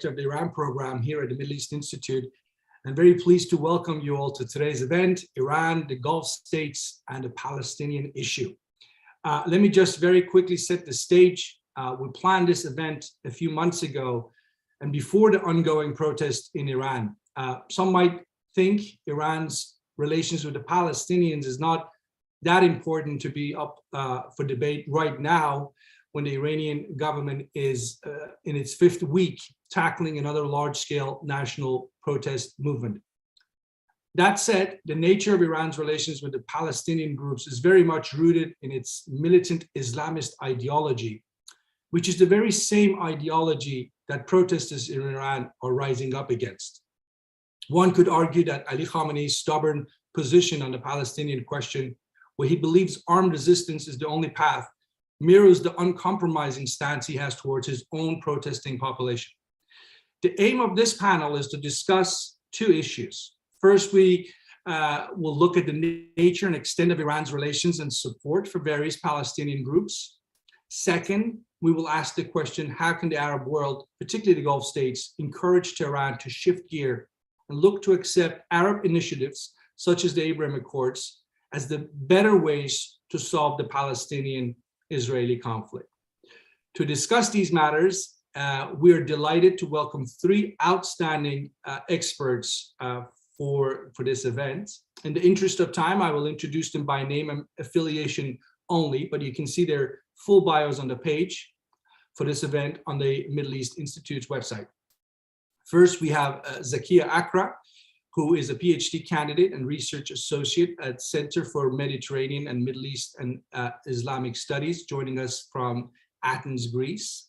Director of the Iran program here at the Middle East Institute. I'm very pleased to welcome you all to today's event, Iran, the Gulf states, and the Palestinian issue. Let me just very quickly set the stage. We planned this event a few months ago and before the ongoing protest in Iran. Some might think Iran's relations with the Palestinians is not that important to be up for debate right now when the Iranian government is in its fifth week tackling another large-scale national protest movement. That said, the nature of Iran's relations with the Palestinian groups is very much rooted in its militant Islamist ideology, which is the very same ideology that protesters in Iran are rising up against. One could argue that Ali Khamenei's stubborn position on the Palestinian question, where he believes armed resistance is the only path, mirrors the uncompromising stance he has towards his own protesting population. The aim of this panel is to discuss two issues. First, we will look at the nature and extent of Iran's relations and support for various Palestinian groups. Second, we will ask the question, how can the Arab world, particularly the Gulf states, encourage Tehran to shift gear and look to accept Arab initiatives, such as the Abraham Accords, as the better ways to solve the Palestinian-Israeli conflict. To discuss these matters, we are delighted to welcome three outstanding experts for this event. In the interest of time, I will introduce them by name and affiliation only, but you can see their full bios on the page for this event on the Middle East Institute's website. First, we have Zakia Akra, who is a PhD candidate and research associate at Center for Mediterranean and Middle East and Islamic Studies, joining us from Athens, Greece.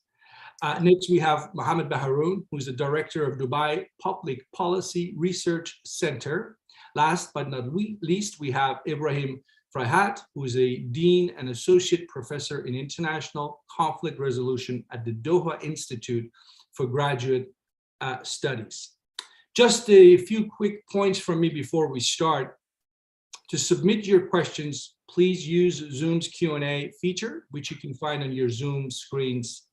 Next, we have Mohammed Baharoun, who is the director of Dubai Public Policy Research Center. Last but not least, we have Ibrahim Farhat, who is a dean and associate professor in international conflict resolution at the Doha Institute for Graduate Studies. Just a few quick points from me before we start. To submit your questions, please use Zoom's Q&A feature, which you can find on your Zoom screens.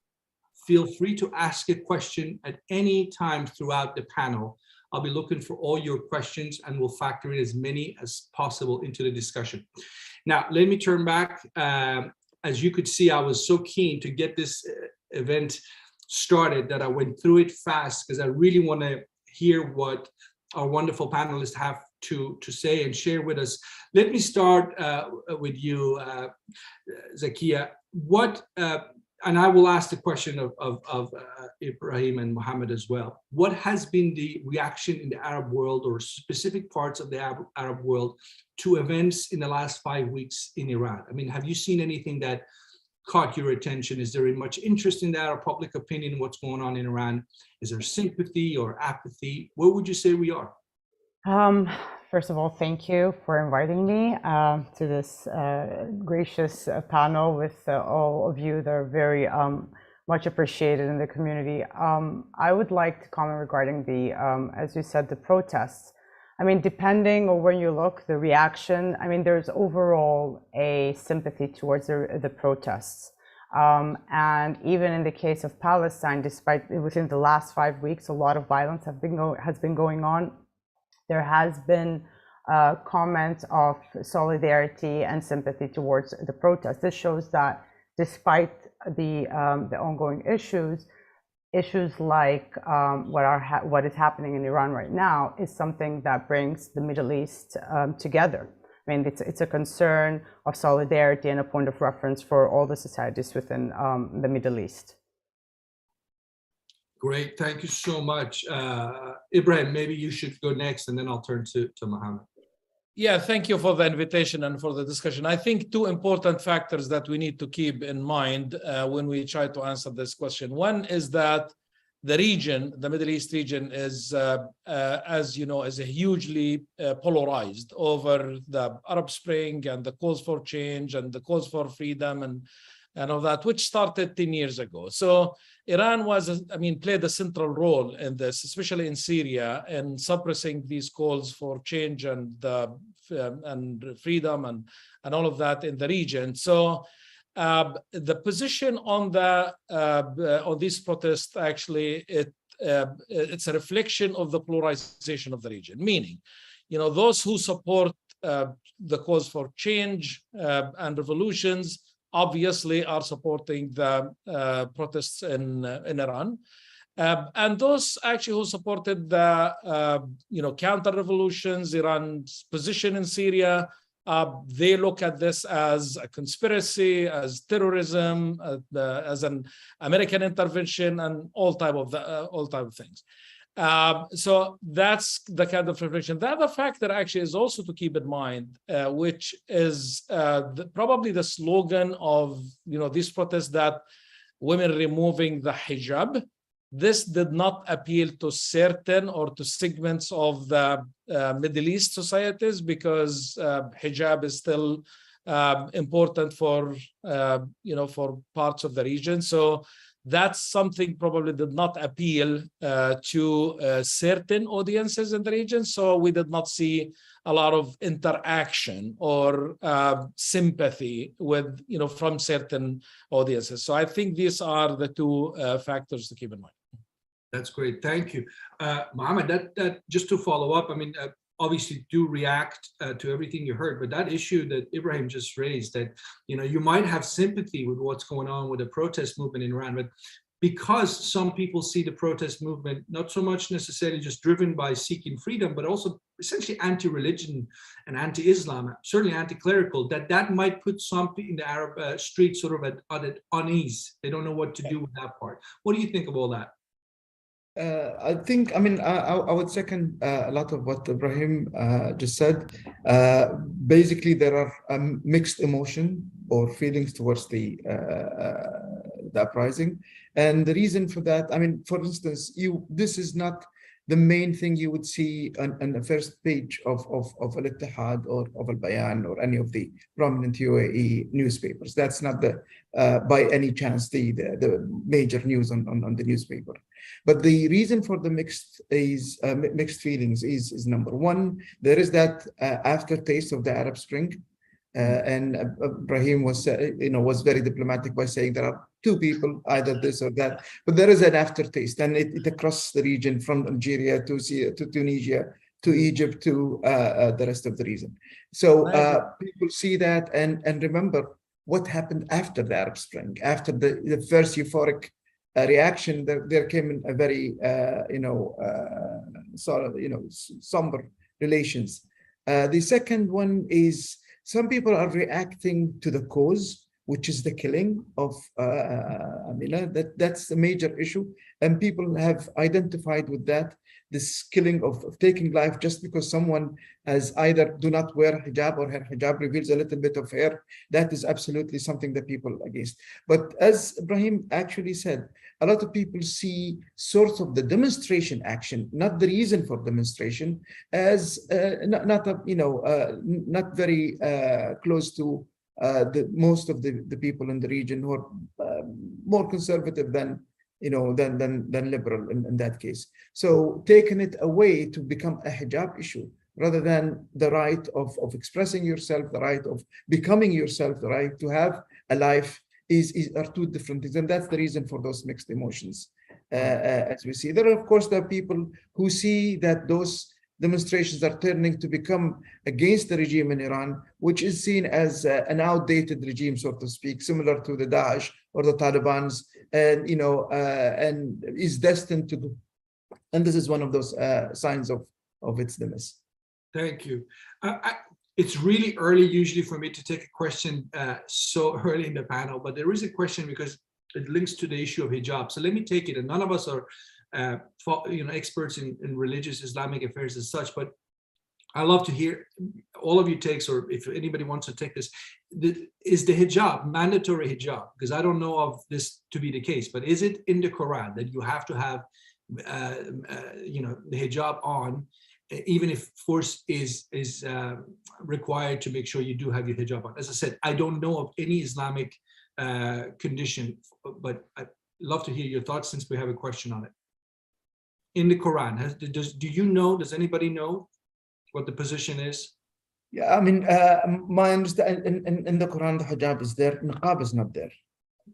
Feel free to ask a question at any time throughout the panel. I'll be looking for all your questions and we'll factor in as many as possible into the discussion. Now, let me turn back. As you could see, I was so keen to get this event started that I went through it fast because I really want to hear what our wonderful panelists have to say and share with us. Let me start with you, Zakia. And I will ask the question of Ibrahim and Mohammed as well. What has been the reaction in the Arab world or specific parts of the Arab world to events in the last 5 weeks in Iran? I mean, have you seen anything that caught your attention? Is there much interest in the Arab public opinion, what's going on in Iran? Is there sympathy or apathy? Where would you say we are? First of all, thank you for inviting me to this gracious panel with all of you that are very much appreciated in the community. I would like to comment regarding the, as you said, the protests. I mean, depending on where you look, the reaction, I mean, there's overall a sympathy towards the protests. And even in the case of Palestine, despite within the last 5 weeks, a lot of violence has been going on. There has been comments of solidarity and sympathy towards the protest. This shows that despite the ongoing issues like what is happening in Iran right now is something that brings the Middle East together. I mean, it's a concern of solidarity and a point of reference for all the societies within the Middle East. Great, thank you so much. Ibrahim, maybe you should go next and then I'll turn to Mohammed. Yeah, thank you for the invitation and for the discussion. I think two important factors that we need to keep in mind when we try to answer this question. One is that the region, the Middle East region, is, as you know, is a hugely polarized over the Arab Spring and the calls for change and the calls for freedom and all that, which started 10 years ago. So Iran played a central role in this, especially in Syria, in suppressing these calls for change and freedom and all of that in the region. So the position on these protests, actually, it's a reflection of the polarization of the region, meaning, those who support the cause for change and revolutions obviously are supporting the protests in Iran. And those actually who supported the counter-revolutions, Iran's position in Syria, they look at this as a conspiracy, as terrorism, as an American intervention, and all type of things. So that's the kind of reflection. The other factor actually is also to keep in mind, which is probably the slogan of these protests, that women removing the hijab. This did not appeal to certain or to segments of the Middle East societies, because hijab is still important for for parts of the region. So that's something probably did not appeal to certain audiences in the region. So we did not see a lot of interaction or sympathy with from certain audiences. So I think these are the two factors to keep in mind. That's great. Thank you. Mohammed, that just to follow up, I mean, obviously do react to everything you heard, but that issue that Ibrahim just raised, that, you might have sympathy with what's going on with the protest movement in Iran, but because some people see the protest movement not so much necessarily just driven by seeking freedom, but also essentially anti-religion and anti-Islam, certainly anti-clerical, that might put some in the Arab streets sort of at unease. They don't know what to do with that part. What do you think of all that? I would second a lot of what Ibrahim just said. Basically, there are mixed emotion or feelings towards the uprising. And the reason for that, for instance, this is not the main thing you would see on the first page of Al-Ittihad or of Al-Bayan or any of the prominent UAE newspapers. That's not by any chance the major news on the newspaper. But the reason for the mixed feelings is number one, there is that aftertaste of the Arab Spring. And Ibrahim was very diplomatic by saying there are two people, either this or that, but there is an aftertaste, and it across the region from Algeria to Syria, to Tunisia, to Egypt, to the rest of the region. So people see that and remember what happened after the Arab Spring, after the first euphoric reaction. There came a very somber relations. The second one is, some people are reacting to the cause, which is the killing of Amina. That's the major issue. And people have identified with that, this killing of taking life just because someone has either do not wear hijab or her hijab reveals a little bit of hair. That is absolutely something that people are against. But as Ibrahim actually said, a lot of people see sort of the demonstration action, not the reason for demonstration, as not very close to most of the people in the region who are more conservative than liberal in that case. So taking it away to become a hijab issue rather than the right of expressing yourself, the right of becoming yourself, the right to have a life are two different things. And that's the reason for those mixed emotions. As we see, there are people who see that those demonstrations are turning to become against the regime in Iran, which is seen as an outdated regime, so to speak, similar to the Daesh or the Taliban's, and is destined to do. And this is one of those signs of its demise. Thank you. It's really early usually for me to take a question so early in the panel, but there is a question because it links to the issue of hijab. So let me take it. And none of us are experts in religious Islamic affairs as such, but I love to hear all of your takes, or if anybody wants to take this. Is the hijab mandatory hijab? Because I don't know of this to be the case, but is it in the Quran that you have to have the hijab on, even if force is required to make sure you do have your hijab on? As I said, I don't know of any Islamic condition, but I'd love to hear your thoughts since we have a question on it. In the Quran, does anybody know what the position is? Yeah, my understanding in the Quran, the hijab is there, niqab is not there.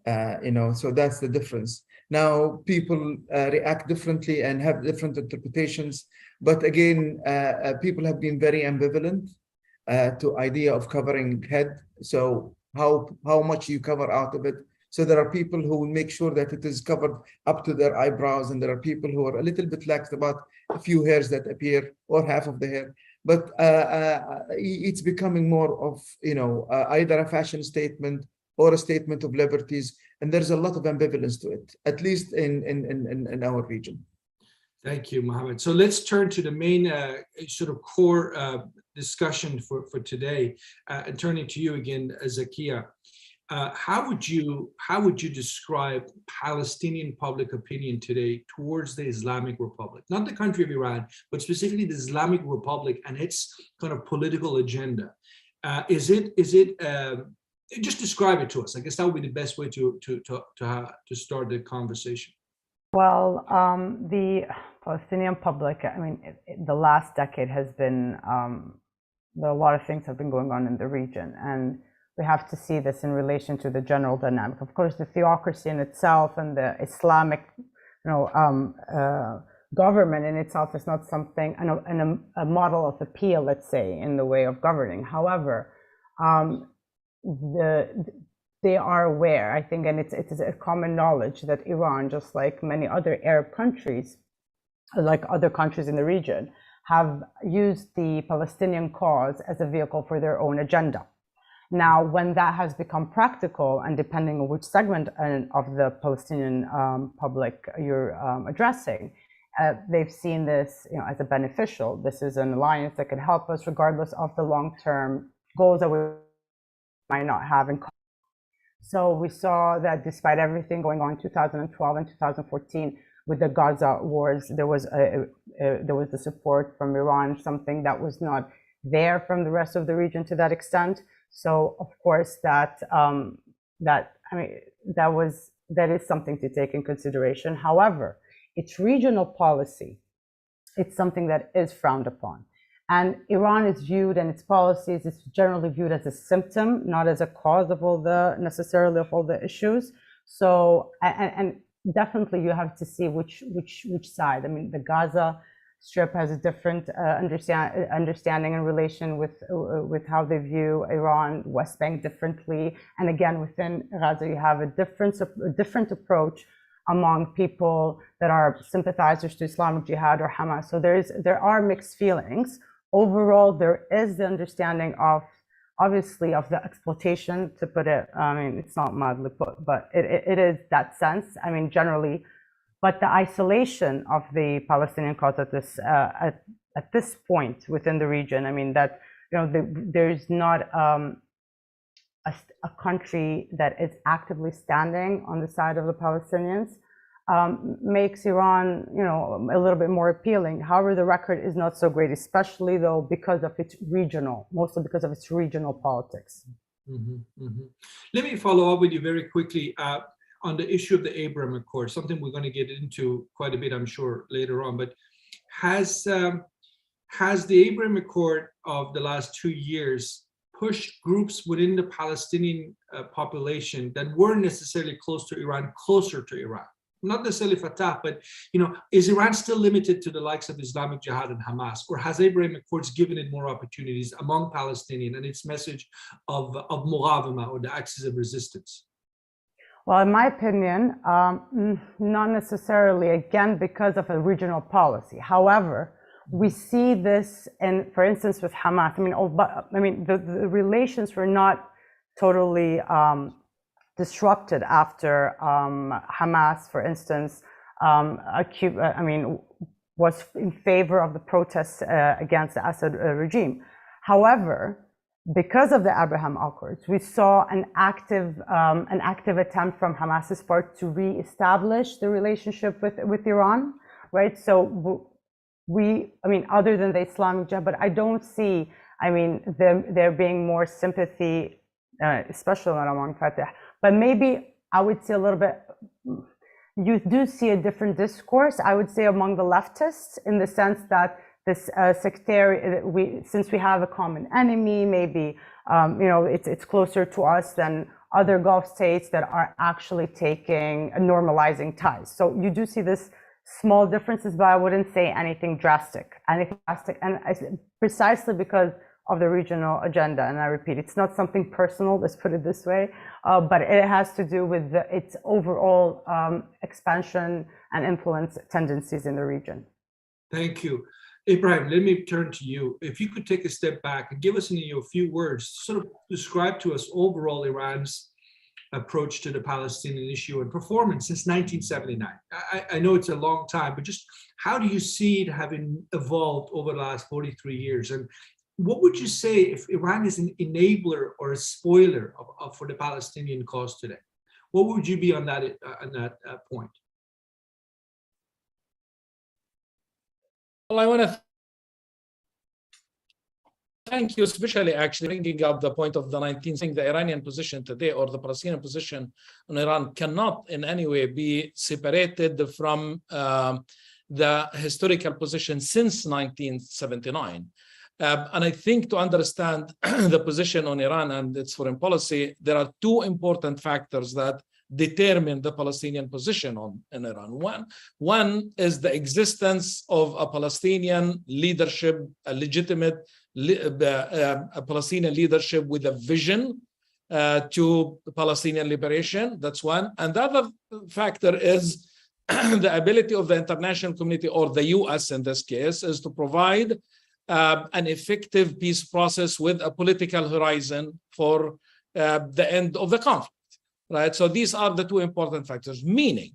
So that's the difference. Now people react differently and have different interpretations, but again, people have been very ambivalent to idea of covering head. So how much you cover out of it. So there are people who will make sure that it is covered up to their eyebrows, and there are people who are a little bit lax about a few hairs that appear or half of the hair. But it's becoming more of either a fashion statement or a statement of liberties, and there's a lot of ambivalence to it, at least in our region. Thank you, Mohammed. So let's turn to the main sort of core discussion for today, and turning to you again, Zakia. How would you describe Palestinian public opinion today towards the Islamic Republic, not the country of Iran, but specifically the Islamic Republic and its kind of political agenda? Just describe it to us. I guess that would be the best way to start the conversation. Well, the Palestinian public, I mean, the last decade has been, a lot of things have been going on in the region, and we have to see this in relation to the general dynamic. Of course, the theocracy in itself and the Islamic, government in itself is not something, a model of appeal, let's say, in the way of governing. However, they are aware, I think, and it's a common knowledge that Iran, just like many other Arab countries, like other countries in the region, have used the Palestinian cause as a vehicle for their own agenda. Now, when that has become practical, and depending on which segment of the Palestinian public you're addressing, they've seen this as a beneficial. This is an alliance that can help us regardless of the long-term goals that we might not have in common. So we saw that despite everything going on in 2012 and 2014 with the Gaza wars, there was the support from Iran, something that was not there from the rest of the region to that extent. So of course that is something to take in consideration. However, its regional policy, it's something that is frowned upon. And Iran is viewed, and its policies is generally viewed as a symptom, not as a cause of necessarily of all the issues. So, and definitely you have to see which side. I mean, the Gaza Strip has a different understanding in relation with how they view Iran, West Bank differently, and again within Gaza you have a different approach among people that are sympathizers to Islamic Jihad or Hamas. So there are mixed feelings. Overall, there is the understanding of, obviously, of the exploitation, to put it, I mean, it's not mildly put, but it is that sense, I mean, generally. But the isolation of the Palestinian cause at this point within the region, I mean, that, there's not a country that is actively standing on the side of the Palestinians, makes Iran, a little bit more appealing. However, the record is not so great, especially though mostly because of its regional politics. Mm-hmm, mm-hmm. Let me follow up with you very quickly on the issue of the Abraham Accord, something we're going to get into quite a bit, I'm sure, later on. But has the Abraham Accord of the last 2 years pushed groups within the Palestinian population that weren't necessarily close to Iran closer to Iran? Not necessarily Fatah, but is Iran still limited to the likes of Islamic Jihad and Hamas, or has Abraham Accords given it more opportunities among Palestinians and its message of mughawama, or the axis of resistance? Well, in my opinion, not necessarily, again, because of a regional policy. However, we see this, for instance, with Hamas. The relations were not totally disrupted after Hamas, for instance, was in favor of the protests against the Assad regime. However, because of the Abraham Accords, we saw an active attempt from Hamas's part to re-establish the relationship with Iran, right? So other than the Islamic Jihad, but I don't see, there being more sympathy, especially not among Fatah. But maybe I would say a little bit, you do see a different discourse, I would say, among the leftists, in the sense that this sectarian, since we have a common enemy, maybe it's closer to us than other Gulf states that are actually taking normalizing ties. So you do see this small differences, but I wouldn't say anything drastic, and precisely because of the regional agenda. And I repeat, it's not something personal, let's put it this way, but it has to do with its overall expansion and influence tendencies in the region. Thank you. Ibrahim, let me turn to you. If you could take a step back and give us in a few words, sort of describe to us overall Iran's approach to the Palestinian issue and performance since 1979. I know it's a long time, but just how do you see it having evolved over the last 43 years? And what would you say if Iran is an enabler or a spoiler for the Palestinian cause today? What would you be on that point? Well, I want to thank you, especially actually bringing up the point of the 19th thing. The Iranian position today, or the Palestinian position on Iran, cannot in any way be separated from the historical position since 1979. And I think to understand the position on Iran and its foreign policy, there are two important factors that determine the Palestinian position in Iran. One is the existence of a Palestinian leadership, a legitimate a Palestinian leadership with a vision to Palestinian liberation. That's one. And the other factor is the ability of the international community, or the US in this case, is to provide an effective peace process with a political horizon for the end of the conflict. Right. So these are the two important factors, meaning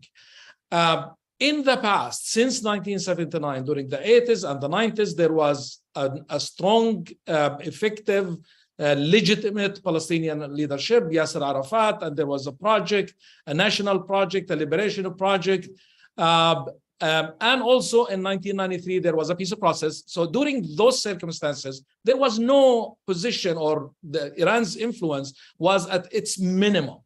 in the past, since 1979, during the 80s and the 90s, there was a strong, effective, legitimate Palestinian leadership, Yasser Arafat, and there was a project, a national project, a liberation project. And also in 1993, there was a peace process. So during those circumstances, there was no position, or Iran's influence was at its minimum.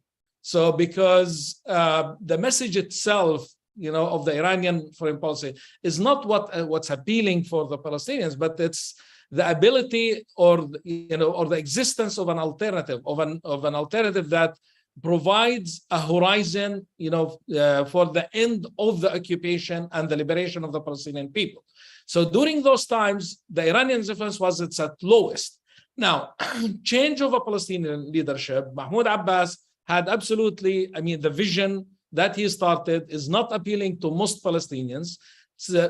So because the message itself, of the Iranian foreign policy is not what's appealing for the Palestinians, but it's the ability or the existence of an alternative, of an alternative that provides a horizon, for the end of the occupation and the liberation of the Palestinian people. So during those times, the Iranian influence was at its lowest. Now, change of a Palestinian leadership, Mahmoud Abbas had absolutely, the vision that he started is not appealing to most Palestinians,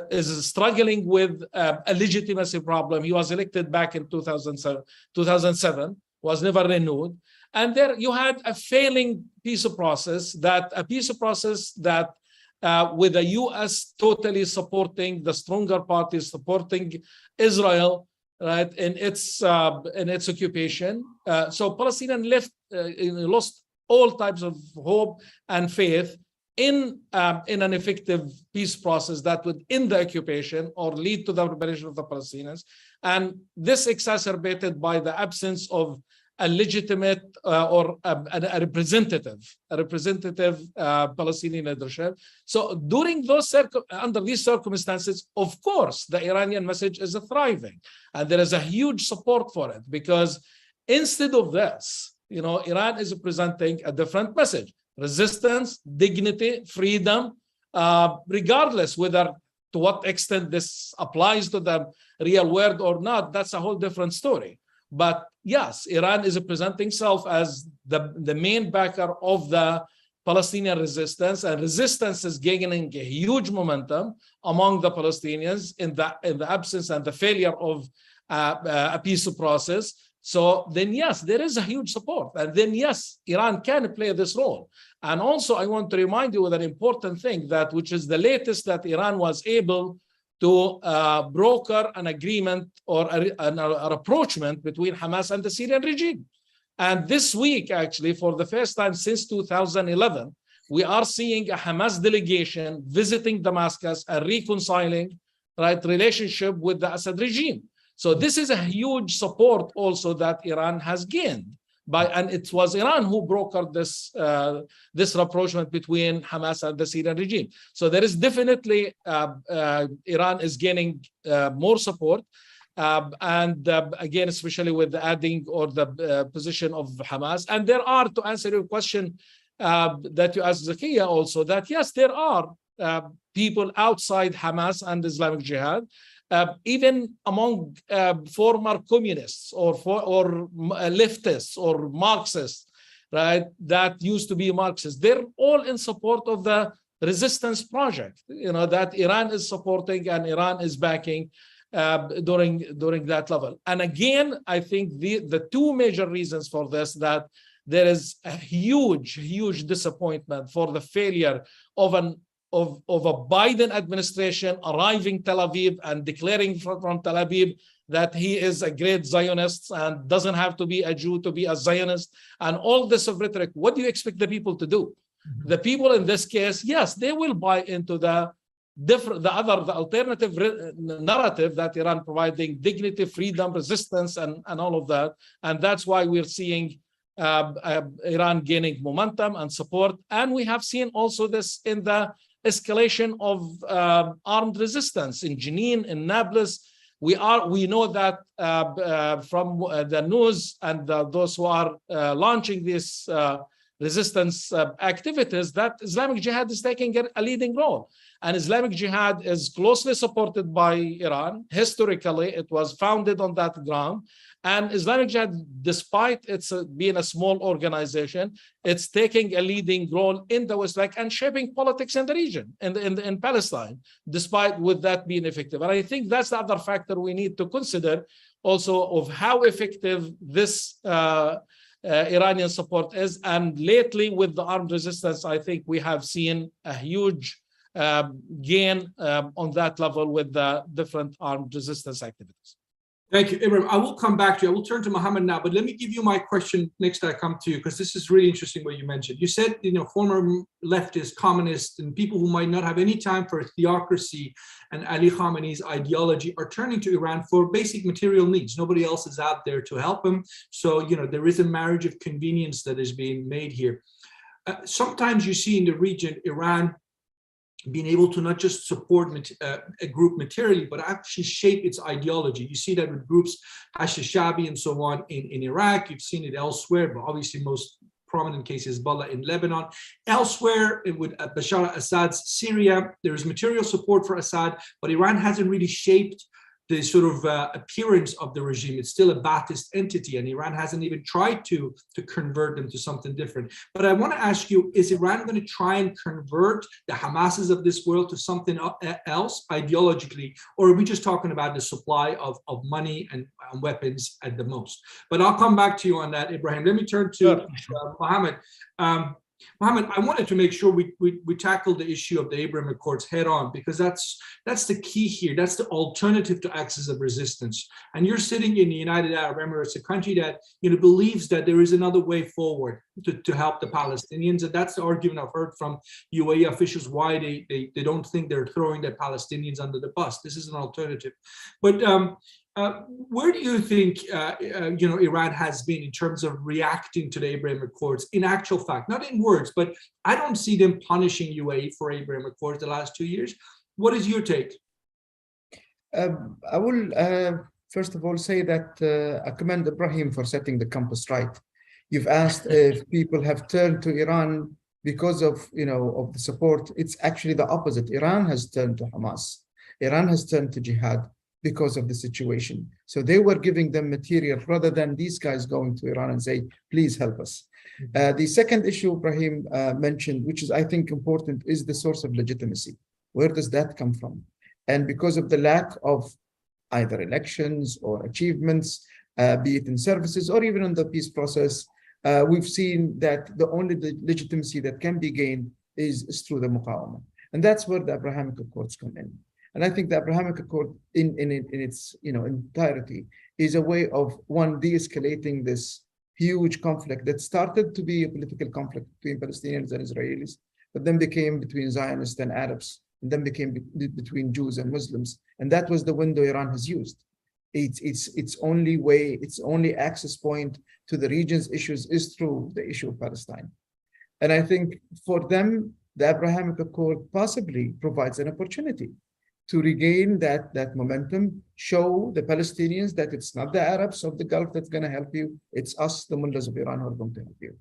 is struggling with a legitimacy problem. He was elected back in 2007, was never renewed. And there you had a failing peace process that with the US totally supporting the stronger parties, supporting Israel, right, in its occupation. So Palestinians lost all types of hope and faith in an effective peace process that would end the occupation or lead to the liberation of the Palestinians. And this exacerbated by the absence of a legitimate or a representative Palestinian leadership. So during under these circumstances, of course, the Iranian message is thriving, and there is a huge support for it, because instead of this, Iran is presenting a different message: resistance, dignity, freedom, regardless whether to what extent this applies to the real world or not. That's a whole different story. But yes, Iran is presenting itself as the main backer of the Palestinian resistance, and resistance is gaining a huge momentum among the Palestinians in the absence and the failure of a peace process. So then, yes, there is a huge support. And then, yes, Iran can play this role. And also, I want to remind you of an important thing, which is the latest, that Iran was able to broker an agreement or an approachment between Hamas and the Syrian regime. And this week, actually, for the first time since 2011, we are seeing a Hamas delegation visiting Damascus and reconciling relationship with the Assad regime. So this is a huge support also that Iran has gained. And it was Iran who brokered this rapprochement between Hamas and the Syrian regime. So there is definitely, Iran is gaining more support. Again, especially with the adding or the position of Hamas. And there are, to answer your question that you asked Zakiya also, that yes, there are people outside Hamas and Islamic Jihad, even among former communists or leftists or Marxists, right, that used to be Marxists. They're all in support of the resistance project, that Iran is supporting and Iran is backing during that level. And again, I think the two major reasons for this, that there is a huge disappointment for the failure of a Biden administration arriving Tel Aviv and declaring from Tel Aviv that he is a great Zionist and doesn't have to be a Jew to be a Zionist, and all this of rhetoric. What do you expect the people to do? Mm-hmm. The people in this case, yes, they will buy into the alternative narrative that Iran providing dignity, freedom, resistance, and all of that. And that's why we're seeing Iran gaining momentum and support. And we have seen also this in the escalation of armed resistance in Jenin, in Nablus. We know that from the news and those who are launching these resistance activities, that Islamic Jihad is taking a leading role. And Islamic Jihad is closely supported by Iran. Historically, it was founded on that ground. And Islamic Jihad, despite its being a small organization, it's taking a leading role in the West Bank and shaping politics in the region, in Palestine, despite with that being effective. And I think that's the other factor we need to consider also of how effective this Iranian support is. And lately with the armed resistance, I think we have seen a huge gain on that level with the different armed resistance activities. Thank you, Ibrahim. I will come back to you. I will turn to Mohammed now, but let me give you my question next I come to you, because this is really interesting what you mentioned. You said, former leftists, communists, and people who might not have any time for theocracy and Ali Khamenei's ideology are turning to Iran for basic material needs. Nobody else is out there to help them. So, there is a marriage of convenience that is being made here. Sometimes you see in the region, Iran being able to not just support a group materially, but actually shape its ideology. You see that with groups, Hashishabi and so on in Iraq. You've seen it elsewhere, but obviously most prominent case is Hezbollah in Lebanon. Elsewhere, with Bashar al-Assad's Syria, there is material support for Assad, but Iran hasn't really shaped the sort of appearance of the regime. It's still a Ba'athist entity, and Iran hasn't even tried to convert them to something different. But I want to ask you, is Iran going to try and convert the Hamases of this world to something else ideologically, or are we just talking about the supply of money and weapons at the most? But I'll come back to you on that, Ibrahim. Let me turn to Mohammed. Mohammed, I wanted to make sure we tackle the issue of the Abraham Accords head on, because that's the key here. That's the alternative to axis of resistance. And you're sitting in the United Arab Emirates, a country that believes that there is another way forward to help the Palestinians. And that's the argument I've heard from UAE officials, why they don't think they're throwing the Palestinians under the bus. This is an alternative. But where do you think Iran has been in terms of reacting to the Abraham Accords in actual fact, not in words, but I don't see them punishing UAE for Abraham Accords the last 2 years. What is your take? I will first of all say that I commend Ibrahim for setting the compass right. You've asked if people have turned to Iran because of of the support. It's actually the opposite. Iran has turned to Hamas. Iran has turned to jihad because of the situation. So they were giving them material rather than these guys going to Iran and say, please help us. The second issue Ibrahim mentioned, which is I think important, is the source of legitimacy. Where does that come from? And because of the lack of either elections or achievements, be it in services or even in the peace process, we've seen that the only legitimacy that can be gained is through the muqawama. And that's where the Abrahamic Accords come in. And I think the Abrahamic Accord in its entirety is a way of, one, de-escalating this huge conflict that started to be a political conflict between Palestinians and Israelis, but then became between Zionists and Arabs, and then became between Jews and Muslims. And that was the window Iran has used. Its only way, its only access point to the region's issues is through the issue of Palestine. And I think for them, the Abrahamic Accord possibly provides an opportunity to regain that momentum, show the Palestinians that it's not the Arabs of the Gulf that's going to help you, it's us, the mullahs of Iran, who are going to help you.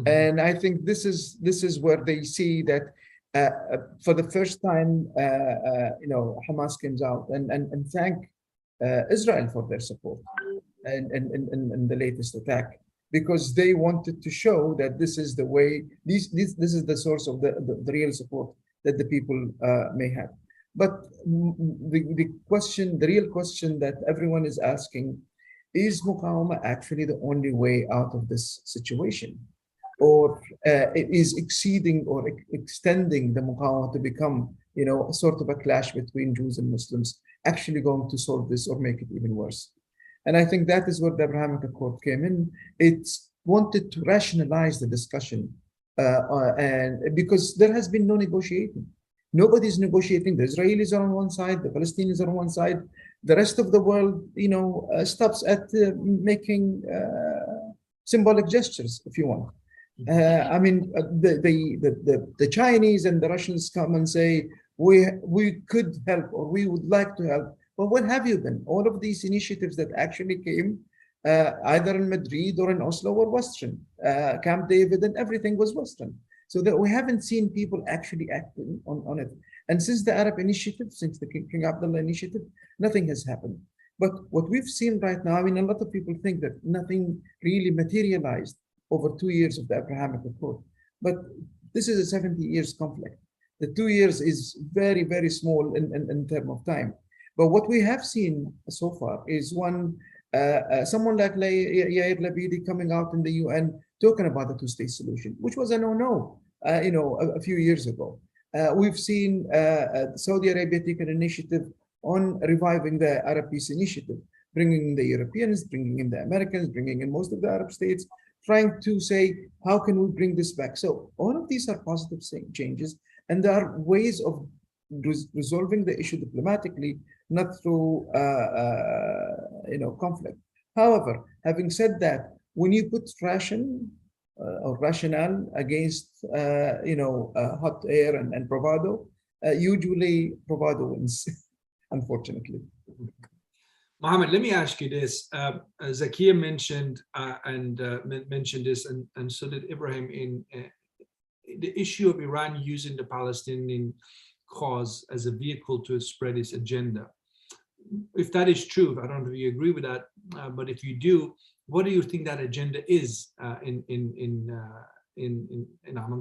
And I think this is where they see that for the first time, Hamas comes out and thank Israel for their support and the latest attack, because they wanted to show that this is the way, this is the source of the real support that the people may have. But the real question that everyone is asking is Muqawama actually the only way out of this situation? Or is exceeding or extending the Muqawama to become, a sort of a clash between Jews and Muslims actually going to solve this or make it even worse? And I think that is where the Abrahamic Accord came in. It wanted to rationalize the discussion, and because there has been no negotiating. Nobody's negotiating. The Israelis are on one side, the Palestinians are on one side. The rest of the world, stops at making symbolic gestures, if you want. I mean, the Chinese and the Russians come and say, we could help, or we would like to help. But what have you been? All of these initiatives that actually came either in Madrid or in Oslo were Western. Camp David and everything was Western. So that we haven't seen people actually acting on it. And since the Arab Initiative, since the King Abdullah Initiative, nothing has happened. But what we've seen right now, I mean, a lot of people think that nothing really materialized over 2 years of the Abrahamic Accord. But this is a 70 years conflict. The 2 years is very, very small in terms of time. But what we have seen so far is someone like Yair Lapid coming out in the UN talking about the two-state solution, which was a no-no, a few years ago. We've seen Saudi Arabia take an initiative on reviving the Arab Peace Initiative, bringing in the Europeans, bringing in the Americans, bringing in most of the Arab states, trying to say, how can we bring this back? So all of these are positive changes, and there are ways of resolving the issue diplomatically, not through conflict. However, having said that, when you put or rationale against hot air and bravado, usually bravado wins, unfortunately. Mohammed, let me ask you this. Zakia mentioned mentioned this, and so did Ibrahim, in the issue of Iran using the Palestinian cause as a vehicle to spread its agenda. If that is true, I don't know if you agree with that, but if you do, what do you think that agenda is among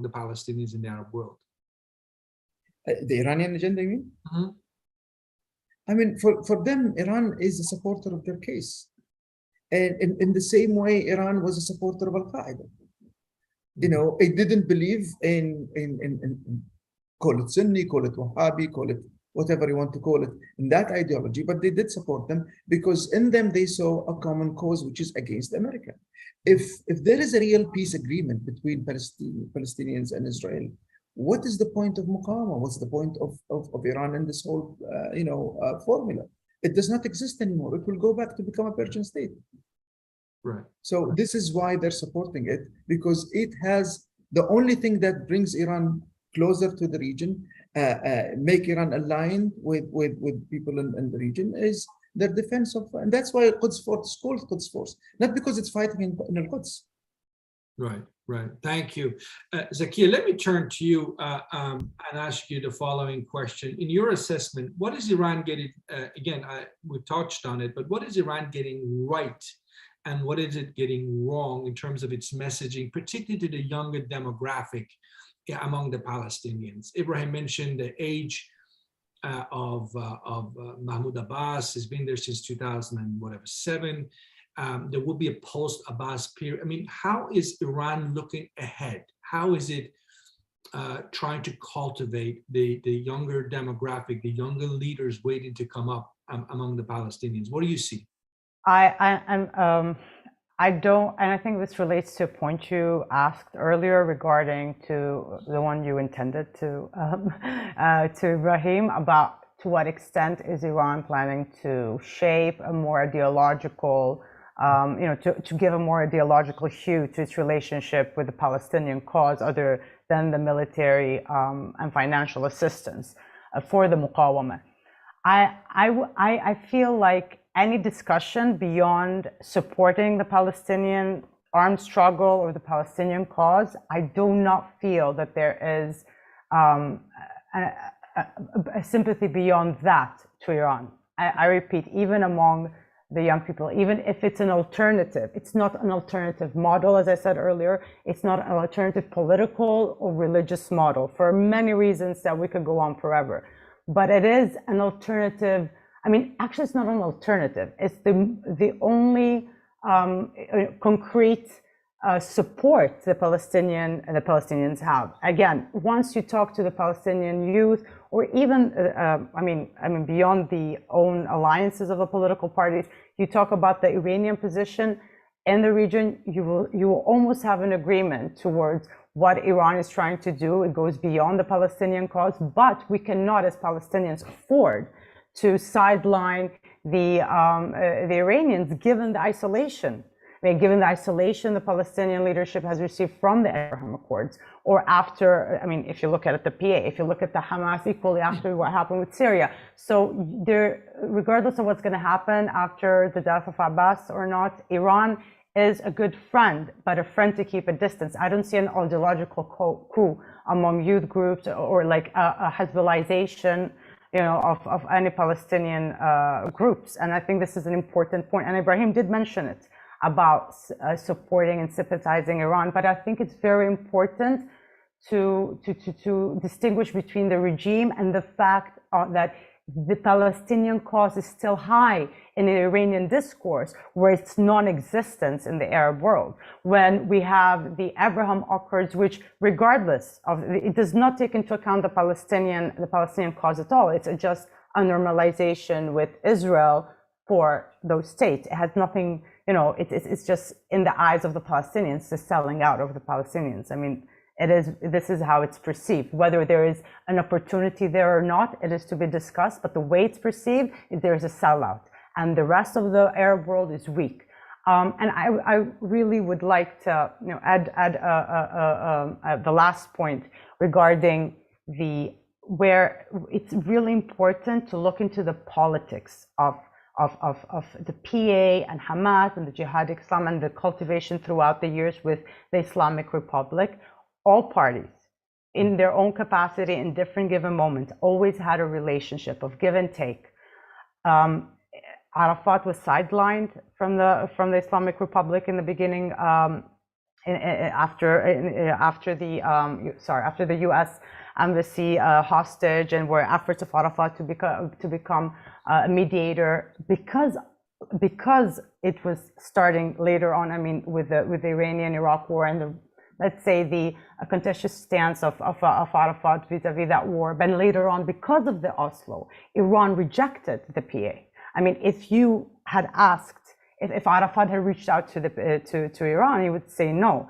the Palestinians in the Arab world? The Iranian agenda, you mean? Mm-hmm. I mean, for them, Iran is a supporter of their case. And in the same way, Iran was a supporter of Al-Qaeda. It didn't believe in call it Sunni, call it Wahhabi, call it whatever you want to call it, in that ideology, but they did support them because in them they saw a common cause, which is against America. If there is a real peace agreement between Palestinians and Israel, what is the point of Muqawama? What's the point of Iran in this whole formula? It does not exist anymore. It will go back to become a Persian state. Right. So this is why they're supporting it, because it has the only thing that brings Iran closer to the region, make Iran aligned with people in the region, is their defense of, and that's why Quds Force is called Quds Force, not because it's fighting in Al-Quds. Right, right. Thank you. Zakia, let me turn to you and ask you the following question. In your assessment, what is Iran getting, again, we touched on it, but what is Iran getting right and what is it getting wrong in terms of its messaging, particularly to the younger demographic among the Palestinians? Ibrahim mentioned the age of Mahmoud Abbas has been there since 2007. There will be a post-Abbas period. I mean, how is Iran looking ahead? How is it trying to cultivate the younger demographic, the younger leaders waiting to come up among the Palestinians? What do you see? I don't, and I think this relates to a point you asked earlier regarding to the one you intended to Ibrahim, about to what extent is Iran planning to shape a more ideological, to give a more ideological hue to its relationship with the Palestinian cause, other than the military and financial assistance for the Muqawama. I feel like any discussion beyond supporting the Palestinian armed struggle or the Palestinian cause, I do not feel that there is a sympathy beyond that to Iran. I repeat, even among the young people, even if it's an alternative, it's not an alternative model, as I said earlier, it's not an alternative political or religious model for many reasons that we could go on forever. But it is an alternative. I mean, actually, it's not an alternative. It's the only concrete support the Palestinians have. Again, once you talk to the Palestinian youth, or even, I mean, beyond the own alliances of the political parties, you talk about the Iranian position in the region, you will almost have an agreement towards what Iran is trying to do. It goes beyond the Palestinian cause, but we cannot, as Palestinians, afford to sideline the Iranians, given the isolation. I mean, given the isolation the Palestinian leadership has received from the Abraham Accords, or after, I mean, if you look at the PA, if you look at the Hamas, equally after what happened with Syria. So there, regardless of what's going to happen after the death of Abbas or not, Iran is a good friend, but a friend to keep a distance. I don't see an ideological coup among youth groups or like a Hezbollahization, you know, of any Palestinian groups. And I think this is an important point. And Ibrahim did mention it about supporting and sympathizing Iran, but I think it's very important to distinguish between the regime and the fact that the Palestinian cause is still high in the Iranian discourse, where it's non-existent in the Arab world. When we have the Abraham Accords, which, regardless of, it does not take into account the Palestinian cause at all. It's just a normalization with Israel for those states. It has nothing, you know, it's just in the eyes of the Palestinians, the selling out of the Palestinians. I mean, this is how it's perceived. Whether there is an opportunity there or not, it is to be discussed, but the way it's perceived is there is a sellout, and the rest of the Arab world is weak. And I really would like to, you know, add the last point regarding where it's really important to look into the politics of the PA and Hamas and the Jihad Islam and the cultivation throughout the years with the Islamic Republic. All parties, in their own capacity, in different given moments, always had a relationship of give and take. Arafat was sidelined from the Islamic Republic in the beginning, after the U.S. embassy hostage, and were efforts of Arafat to become a mediator because it was starting later on. I mean, with the Iranian-Iraq war and the, let's say, the contentious stance of Arafat vis-a-vis that war. But later on, because of the Oslo, Iran rejected the PA. I mean, if you had asked, if Arafat had reached out to Iran, he would say no.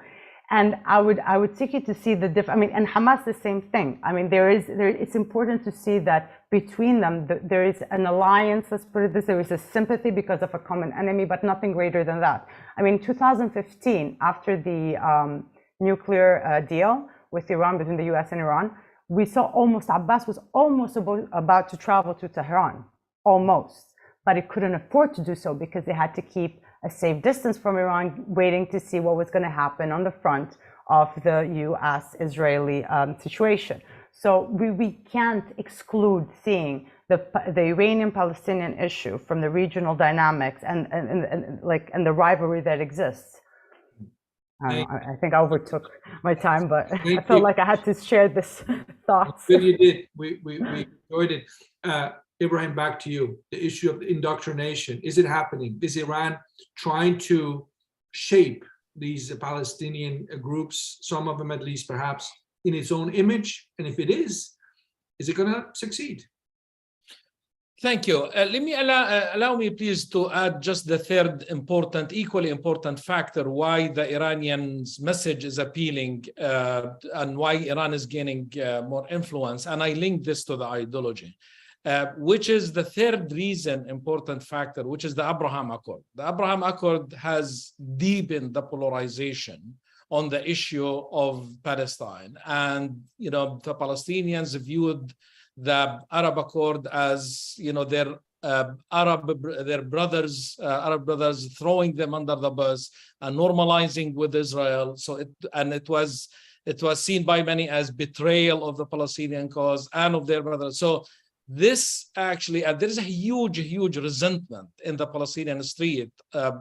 And I would take you to see the difference. I mean, and Hamas, the same thing. I mean, it's important to see that between them, there is an alliance, let's put it this way, there is a sympathy because of a common enemy, but nothing greater than that. I mean, 2015, after the nuclear deal with Iran, between the US and Iran, we saw Abbas was almost about to travel to Tehran, almost, but it couldn't afford to do so because they had to keep a safe distance from Iran, waiting to see what was going to happen on the front of the US-Israeli situation. So we can't exclude seeing the Iranian-Palestinian issue from the regional dynamics and the rivalry that exists. I think I overtook my time, but I felt like I had to share this thoughts. Good, you did. We enjoyed it. Ibrahim, back to you. The issue of indoctrination, is it happening? Is Iran trying to shape these Palestinian groups, some of them at least perhaps, in its own image? And if it is it going to succeed? Thank you. Let me allow me please to add just the third equally important factor why the Iranians' message is appealing and why Iran is gaining more influence. And I link this to the ideology, which is the third important factor, which is the Abraham Accord. The Abraham Accord has deepened the polarization on the issue of Palestine. And, you know, the Palestinians viewed the Arab Accord as, you know, their Arab brothers throwing them under the bus and normalizing with Israel. So it was seen by many as betrayal of the Palestinian cause and of their brothers. So this actually, there is a huge resentment in the Palestinian street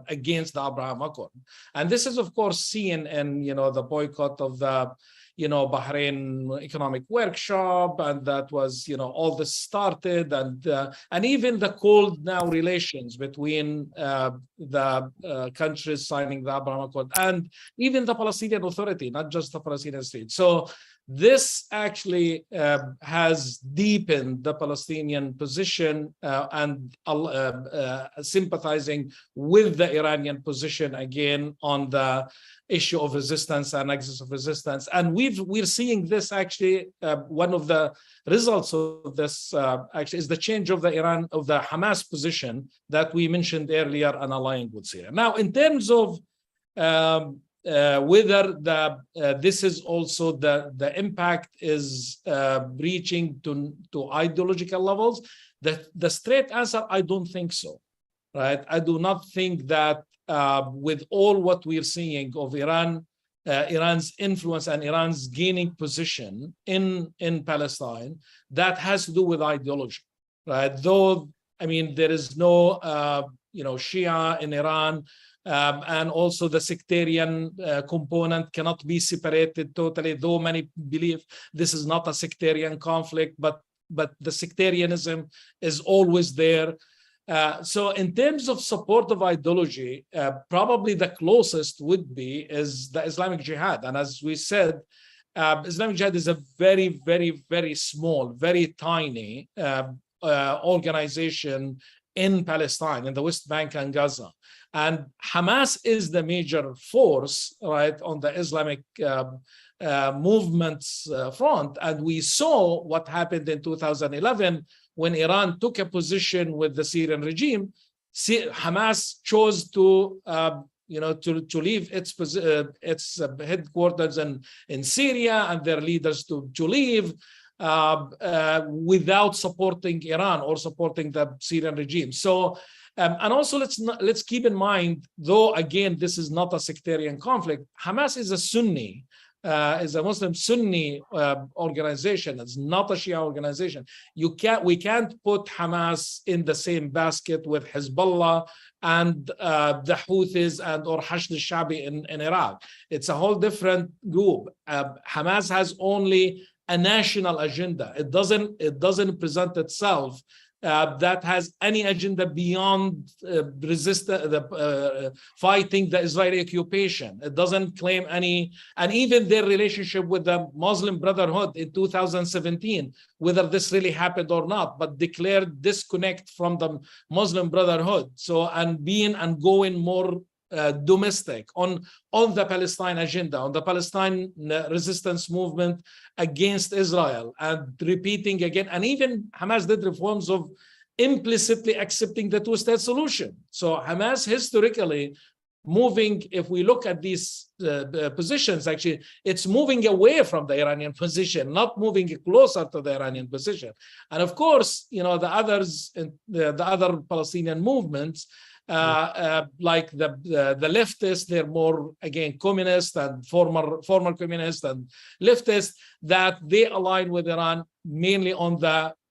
against the Abraham Accord. And this is, of course, seen in, you know, the boycott of the, you know, Bahrain economic workshop, and that was, you know, all this started, and even the cold now relations between the countries signing the Abraham Accord and even the Palestinian Authority, not just the Palestinian state. So this actually has deepened the Palestinian position and sympathizing with the Iranian position again on the issue of resistance and axis of resistance. And we're seeing this actually, one of the results of this actually is the change of the Hamas position that we mentioned earlier and aligning with Syria. Now, in terms of whether this is also the impact is reaching to ideological levels, the straight answer, I don't think so, right? I do not think that with all what we're seeing of Iran's influence and Iran's gaining position in Palestine, that has to do with ideology, right? Though, I mean, there is no, you know, Shia in Iran, and also the sectarian component cannot be separated totally, though many believe this is not a sectarian conflict, but the sectarianism is always there. So in terms of support of ideology, probably the closest would be is the Islamic Jihad. And as we said, Islamic Jihad is a very small, very tiny organization in Palestine, in the West Bank and Gaza. And Hamas is the major force, right, on the Islamic movement's front. And we saw what happened in 2011 when Iran took a position with the Syrian regime. Hamas chose to, you know, to leave its headquarters in Syria and their leaders to leave without supporting Iran or supporting the Syrian regime. So. And also, let's keep in mind, though again this is not a sectarian conflict, Hamas is a Sunni, is a Muslim Sunni organization. It's not a Shia organization. We can't put Hamas in the same basket with Hezbollah and the Houthis and or Hashd al-Shabi in Iraq. It's a whole different group. Hamas has only a national agenda. It doesn't present itself that has any agenda beyond fighting the Israeli occupation. It doesn't claim any, and even their relationship with the Muslim Brotherhood in 2017, whether this really happened or not, but declared disconnect from the Muslim Brotherhood. So, and going more domestic on the Palestine agenda, on the Palestine resistance movement against Israel, and repeating again, and even Hamas did reforms of implicitly accepting the two-state solution. So Hamas historically moving, if we look at these positions, actually, it's moving away from the Iranian position, not moving closer to the Iranian position. And of course, you know, the others, the other Palestinian movements, like the leftists, they're more again communist and former communist and leftist, that they align with Iran mainly on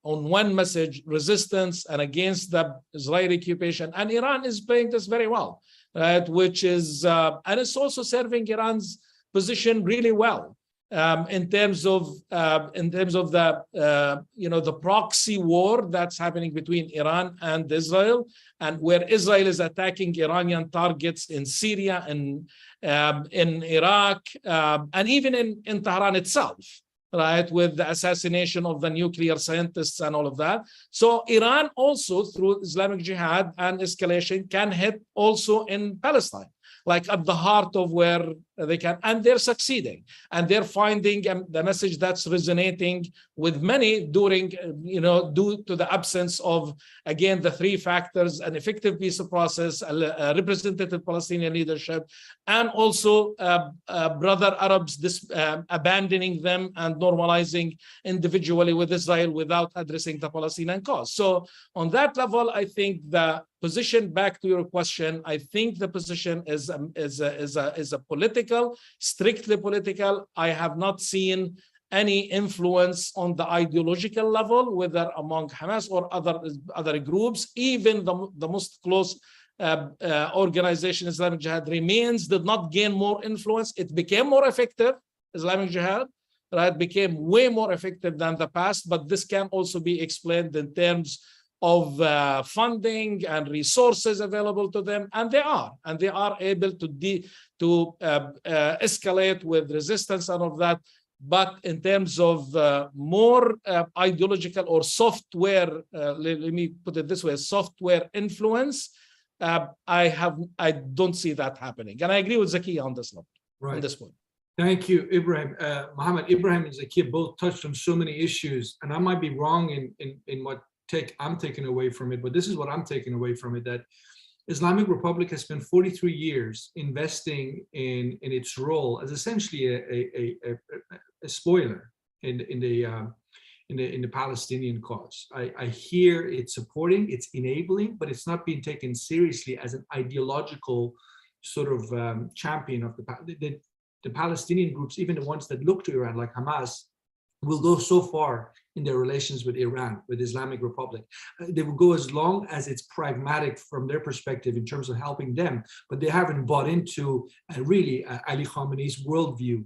one message: resistance and against the Israeli occupation. And Iran is playing this very well, right? Which is and it's also serving Iran's position really well. In terms of the you know, the proxy war that's happening between Iran and Israel, and where Israel is attacking Iranian targets in Syria and in Iraq, and even in Tehran itself, right, with the assassination of the nuclear scientists and all of that. So Iran also, through Islamic Jihad and escalation, can hit also in Palestine, like at the heart of where they can, and they're succeeding, and they're finding the message that's resonating with many during, due to the absence of, again, the three factors: an effective peace process, a representative Palestinian leadership, and also brother Arabs abandoning them and normalizing individually with Israel without addressing the Palestinian cause. So on that level, I think the position, back to your question, I think the position is a political, strictly political. I have not seen any influence on the ideological level, whether among Hamas or other groups. Even the most close organization, Islamic Jihad, did not gain more influence. It became more effective, Islamic Jihad, right? Became way more effective than the past, but this can also be explained in terms of funding and resources available to them, and they are able to escalate with resistance and all of that. But in terms of more ideological or software, let me put it this way, software influence, I don't see that happening, and I agree with Zakiya on this level, on this point. Thank you, Ibrahim. Mohammed, Ibrahim and Zakiya both touched on so many issues, and I might be wrong in what I'm taking away from it, but this is what I'm taking away from it: that Islamic Republic has spent 43 years investing in its role as essentially a spoiler in the Palestinian cause. I hear it's supporting, it's enabling, but it's not being taken seriously as an ideological sort of champion of the Palestinian groups. Even the ones that look to Iran, like Hamas, will go so far in their relations with Iran, with Islamic Republic. They will go as long as it's pragmatic from their perspective in terms of helping them, but they haven't bought into really Ali Khamenei's worldview.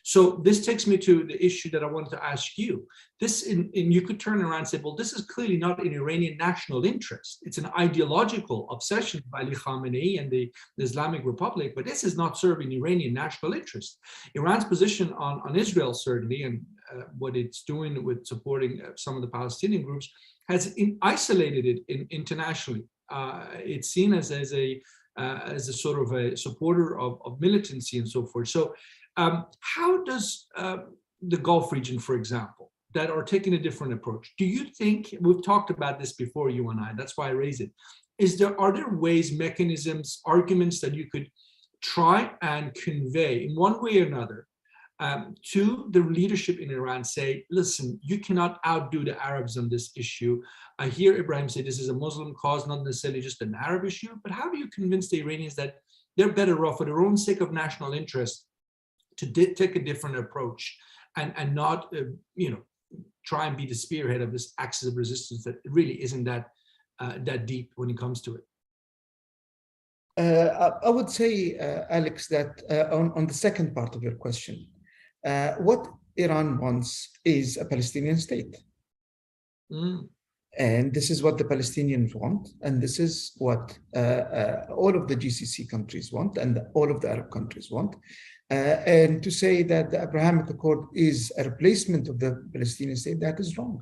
So this takes me to the issue that I wanted to ask you. You could turn around and say, well, this is clearly not in Iranian national interest. It's an ideological obsession by Ali Khamenei and the Islamic Republic, but this is not serving Iranian national interest. Iran's position on Israel, certainly, and what it's doing with supporting some of the Palestinian groups, has isolated it internationally. It's seen as a sort of a supporter of militancy and so forth. So how does the Gulf region, for example, that are taking a different approach, do you think, we've talked about this before, you and I, that's why I raise it, are there ways, mechanisms, arguments that you could try and convey in one way or another to the leadership in Iran? Say, listen, you cannot outdo the Arabs on this issue. I hear Ibrahim say this is a Muslim cause, not necessarily just an Arab issue, but how do you convince the Iranians that they're better off for their own sake of national interest to take a different approach and not, try and be the spearhead of this axis of resistance that really isn't that deep when it comes to it? I would say, Alex, that on the second part of your question, what Iran wants is a Palestinian state. And this is what the Palestinians want, and this is what all of the GCC countries want, and all of the Arab countries want. And to say that the Abrahamic Accord is a replacement of the Palestinian state, that is wrong.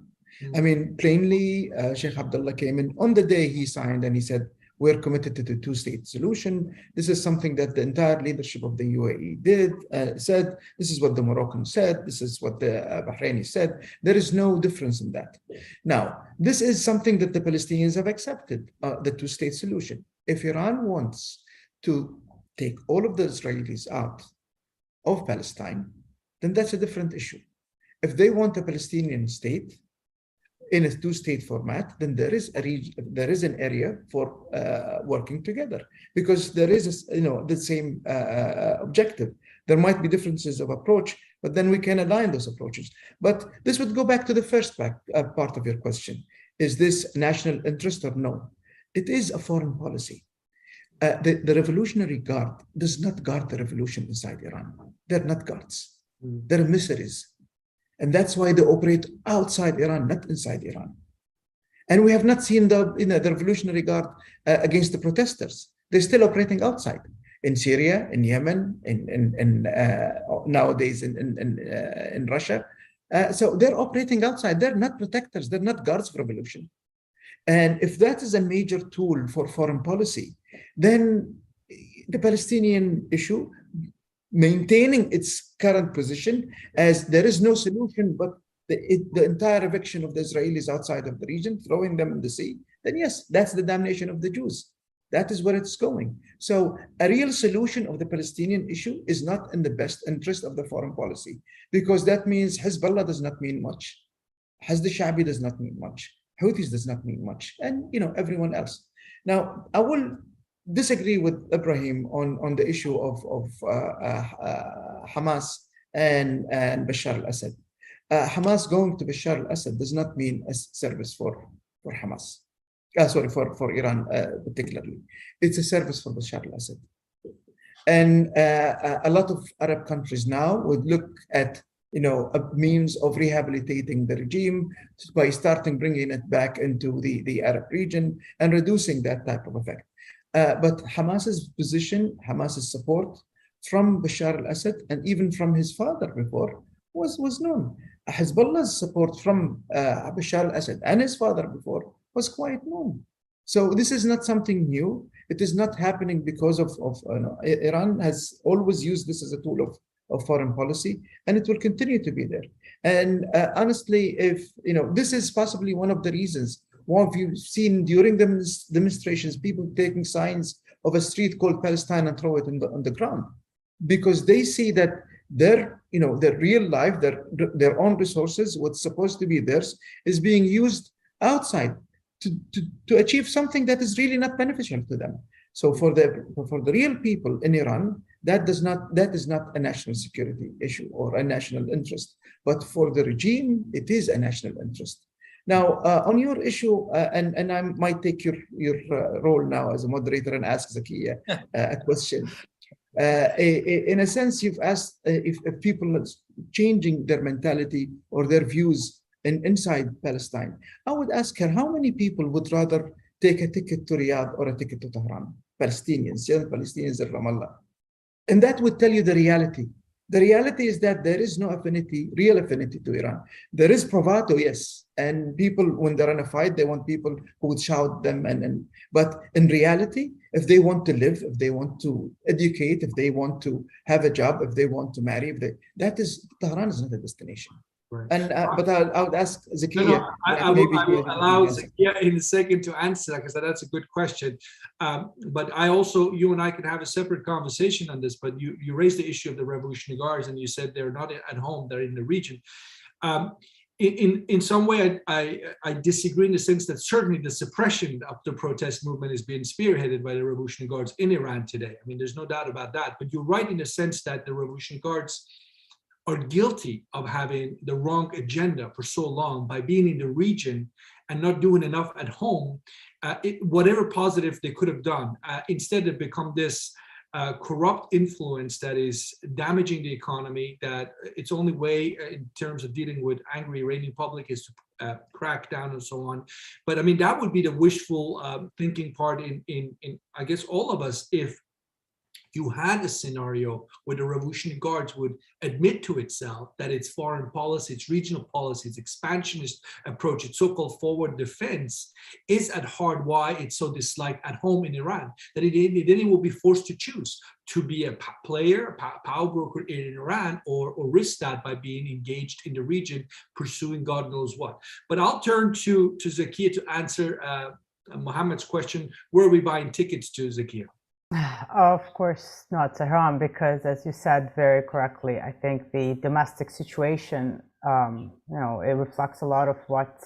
I mean, plainly, Sheikh Abdullah came in on the day he signed and he said, we're committed to the two-state solution. This is something that the entire leadership of the UAE said. This is what the Moroccans said. This is what the Bahrainis said. There is no difference in that. Now, this is something that the Palestinians have accepted, the two-state solution. If Iran wants to take all of the Israelis out of Palestine, then that's a different issue. If they want a Palestinian state in a two-state format, then there is an area for working together, because there is the same objective. There might be differences of approach, but then we can align those approaches. But this would go back to the first part of your question. Is this national interest or no? It is a foreign policy. The Revolutionary Guard does not guard the revolution inside Iran. They're not guards. They're emissaries. And that's why they operate outside Iran, not inside Iran. And we have not seen the Revolutionary Guard against the protesters. They're still operating outside, in Syria, in Yemen, in nowadays in Russia. So they're operating outside. They're not protectors. They're not guards for revolution. And if that is a major tool for foreign policy, then the Palestinian issue maintaining its current position as there is no solution but the entire eviction of the Israelis outside of the region, throwing them in the sea, then yes, that's the damnation of the Jews. That is where it's going. So a real solution of the Palestinian issue is not in the best interest of the foreign policy, because that means Hezbollah does not mean much. Hezd al-Sha'bi does not mean much. Houthis does not mean much. And everyone else. Now, I will disagree with Ibrahim on the issue of Hamas and Bashar al-Assad. Hamas going to Bashar al-Assad does not mean a service for Hamas. For Iran particularly. It's a service for Bashar al-Assad. And a lot of Arab countries now would look at a means of rehabilitating the regime by bringing it back into the Arab region and reducing that type of effect. But Hamas's position, Hamas's support from Bashar al-Assad and even from his father before was known. Hezbollah's support from Bashar al-Assad and his father before was quite known. So this is not something new. It is not happening because of Iran has always used this as a tool of foreign policy, and it will continue to be there. And honestly, if this is possibly one of the reasons. One of you've seen during the demonstrations, people taking signs of a street called Palestine and throw it on the ground, because they see that their real life, their own resources, what's supposed to be theirs, is being used outside to achieve something that is really not beneficial to them. So for the real people in Iran, that is not a national security issue or a national interest, but for the regime, it is a national interest. Now, on your issue, and I might take your role now as a moderator and ask Zakiya a question. In a sense, you've asked if people are changing their mentality or their views inside Palestine. I would ask her, how many people would rather take a ticket to Riyadh or a ticket to Tehran? Palestinians, young Palestinians in Ramallah. And that would tell you the reality. The reality is that there is no real affinity to Iran. There is bravado, yes. And people, when they're in a fight, they want people who would shout them. But in reality, if they want to live, if they want to educate, if they want to have a job, if they want to marry, Tehran is not a destination. Right. And but I would ask Zakiya. I will allow Zakiya in a second to answer that, because that's a good question. But you and I can have a separate conversation on this. But you raised the issue of the Revolutionary Guards, and you said they're not at home; they're in the region. In some way, I disagree in the sense that certainly the suppression of the protest movement is being spearheaded by the Revolutionary Guards in Iran today. I mean, there's no doubt about that. But you're right in the sense that the Revolutionary Guards are guilty of having the wrong agenda for so long by being in the region and not doing enough at home. Whatever positive they could have done, instead have become this corrupt influence that is damaging the economy, that its only way in terms of dealing with angry Iranian public is to crack down and so on. But I mean, that would be the wishful thinking part in I guess all of us, if you had a scenario where the Revolutionary Guards would admit to itself that its foreign policy, its regional policy, its expansionist approach, its so-called forward defense is at heart why it's so disliked at home in Iran, that it will be forced to choose to be a player, a power broker in Iran, or risk that by being engaged in the region, pursuing God knows what. But I'll turn to Zakiya to answer Mohammed's question. Where are we buying tickets to, Zakiya? Of course not Tehran, because as you said very correctly, I think the domestic situation, it reflects a lot of what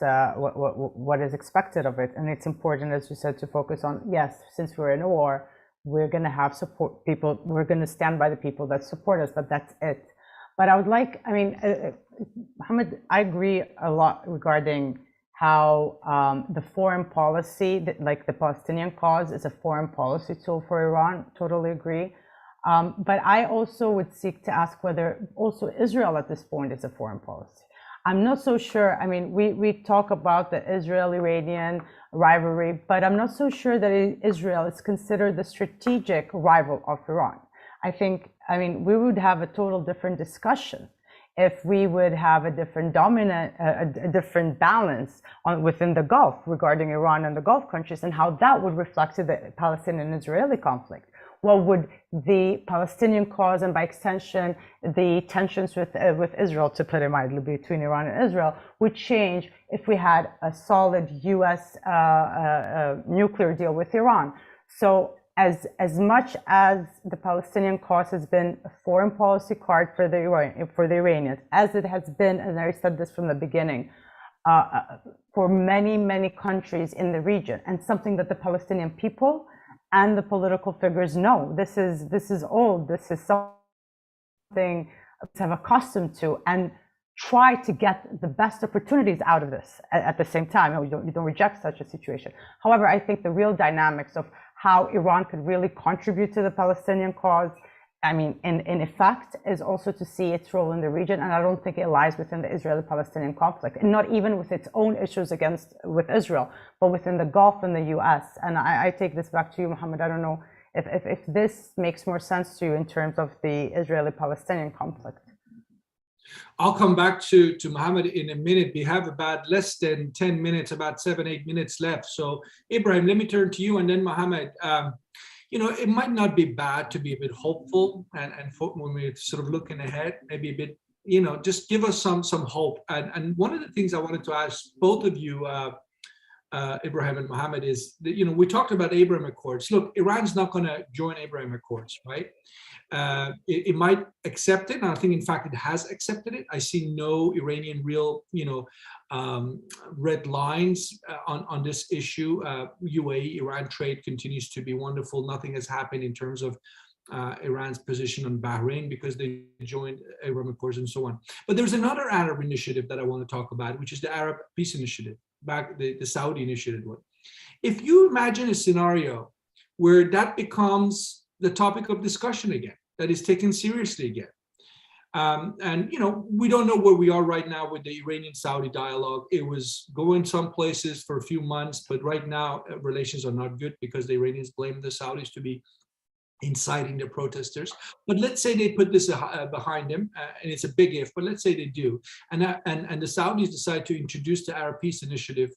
is expected of it. And it's important, as you said, to focus on, yes, since we're in a war, we're going to have support people, we're going to stand by the people that support us, but that's it. But I would Mohammed, I agree a lot regarding how the foreign policy, like the Palestinian cause, is a foreign policy tool for Iran. Totally agree. But I also would seek to ask whether also Israel at this point is a foreign policy. I'm not so sure. I mean, we talk about the Israel-Iranian rivalry, but I'm not so sure that Israel is considered the strategic rival of Iran. I mean, we would have a total different discussion if we would have a different a different balance within the Gulf regarding Iran and the Gulf countries, and how that would reflect to the Palestinian-Israeli conflict. what would the Palestinian cause and by extension the tensions with Israel, to put it mildly, between Iran and Israel, would change if we had a solid U.S. Nuclear deal with Iran. So as much as the Palestinian cause has been a foreign policy card for the Iranians, as it has been, and I said this from the beginning, for many, many countries in the region, and something that the Palestinian people and the political figures know. This is old. This is something to have accustomed to and try to get the best opportunities out of this at the same time. You don't reject such a situation. However, I think the real dynamics of how Iran could really contribute to the Palestinian cause, I mean, in effect, is also to see its role in the region. And I don't think it lies within the Israeli-Palestinian conflict, and not even with its own issues with Israel, but within the Gulf and the US. And I take this back to you, Mohammed. I don't know if this makes more sense to you in terms of the Israeli-Palestinian conflict. I'll come back to Mohammed in a minute. We have about less than 10 minutes, about 7-8 minutes left. So Ibrahim, let me turn to you, and then Mohammed. You know, it might not be bad to be a bit hopeful, and when we're sort of looking ahead, maybe a bit, you know, just give us some hope. And one of the things I wanted to ask both of you, Ibrahim and Mohammed, is that, you know, we talked about Abraham Accords. Look, Iran's not going to join Abraham Accords, right? It might accept it, and I think, in fact, it has accepted it. I see no Iranian real, you know, red lines on this issue. UAE-Iran trade continues to be wonderful. Nothing has happened in terms of Iran's position on Bahrain because they joined Abraham Accords and so on. But there's another Arab initiative that I want to talk about, which is the Arab Peace Initiative, the Saudi initiative one. If you imagine a scenario where that becomes the topic of discussion again, that is taken seriously again. And, you know, we don't know where we are right now with the Iranian-Saudi dialogue. It was going some places for a few months, but right now relations are not good because the Iranians blame the Saudis to be inciting the protesters. But let's say they put this behind them, and it's a big if, but let's say they do. And the Saudis decide to introduce the Arab Peace Initiative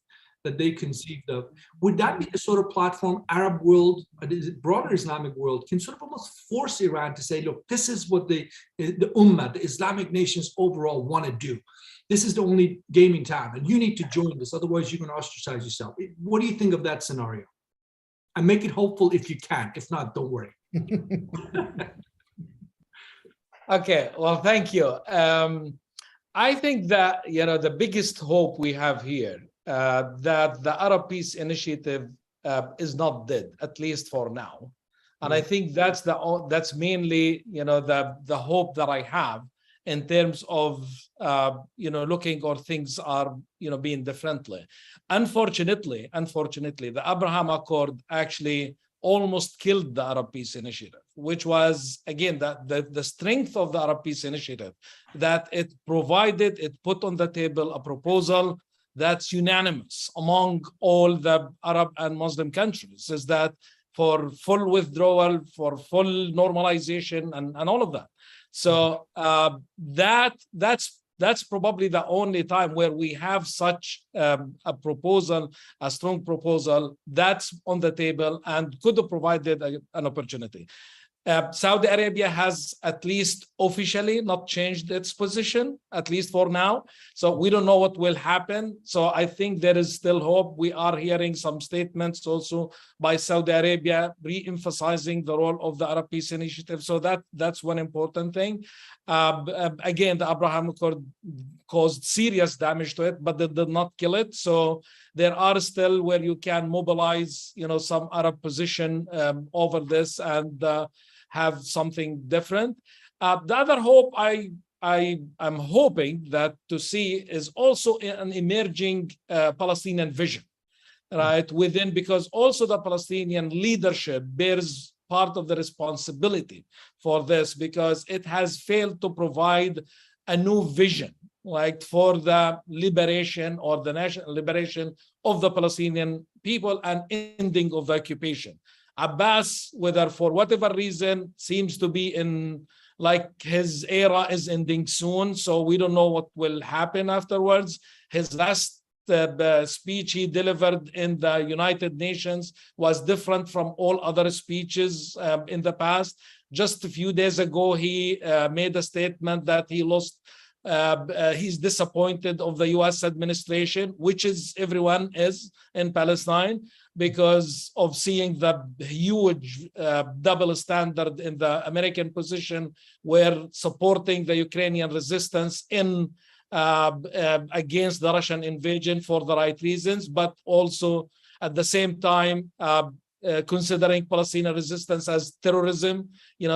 that they conceived of. Would that be the sort of platform Arab world, the broader Islamic world, can sort of almost force Iran to say, look, this is what the Ummah, the Islamic nations overall want to do. This is the only game in town, and you need to join this, otherwise you're going to ostracize yourself. What do you think of that scenario? And make it hopeful if you can. If not, don't worry. Okay, well, thank you. I think that, you know, the biggest hope we have here, that the Arab Peace Initiative is not dead, at least for now. And I think that's mainly, you know, the hope that I have in terms of, you know, looking or things are, you know, being differently. Unfortunately, the Abraham Accord actually almost killed the Arab Peace Initiative, which was, again, the strength of the Arab Peace Initiative, that it put on the table a proposal that's unanimous among all the Arab and Muslim countries, is that for full withdrawal, for full normalization, and all of that. So that's probably the only time where we have such a proposal, a strong proposal that's on the table and could have provided an opportunity. Saudi Arabia has at least officially not changed its position, at least for now. So we don't know what will happen. So I think there is still hope. We are hearing some statements also by Saudi Arabia re-emphasizing the role of the Arab Peace Initiative. So that's one important thing. Again, the Abraham Accord caused serious damage to it, but they did not kill it. So there are still where you can mobilize, you know, some Arab position over this and have something different. The other hope I'm hoping that to see is also an emerging Palestinian vision, right, within, because also the Palestinian leadership bears part of the responsibility for this, because it has failed to provide a new vision, like for the liberation or the national liberation of the Palestinian people and ending of the occupation. Abbas, whether for whatever reason, seems to be in, like, his era is ending soon, so we don't know what will happen afterwards. His last speech he delivered in the United Nations was different from all other speeches in the past. Just a few days ago, he made a statement that he lost. He's disappointed of the U.S. administration, which is everyone is in Palestine, because of seeing the huge double standard in the American position, where supporting the Ukrainian resistance in against the Russian invasion for the right reasons, but also at the same time considering Palestinian resistance as terrorism.